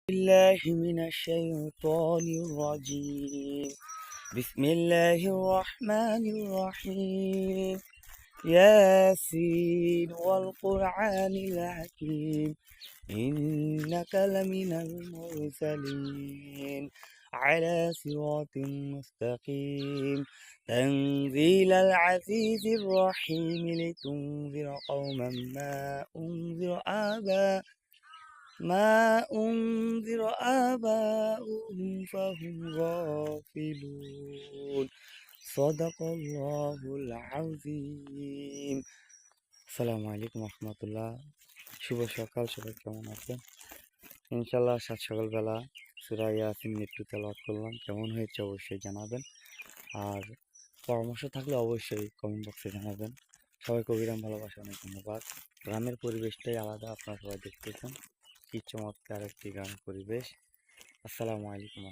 بالله من الشيطان الرجيم. بسم الله الرحمن الرحيم. ياسين والقرآن الحكيم إنك لمن المرسلين على صراط مستقيم تنزيل العزيز الرحيم لتنذر قوما ما أنذر آباؤهم فهم غافلون. صدق الله العظيم. আসসালামু আলাইকুম রহমতুল্লাহ। শুভ সকাল, সবাই কেমন আছেন? ইনশাল্লাহ সাত সকালবেলা সূরা ইয়াসিন একটু তেলাওয়াত করলাম, কেমন হয়েছে অবশ্যই জানাবেন। আর পরামর্শ থাকলে অবশ্যই কমেন্ট বক্সে জানাবেন। সবাইকে অবিরাম ভালোবাসা, অনেক ধন্যবাদ। গ্রামের পরিবেশটাই আলাদা, আপনারা সবাই দেখতেছেন কি চমৎকার একটি গ্রামের পরিবেশ। আসসালামু আলাইকুম।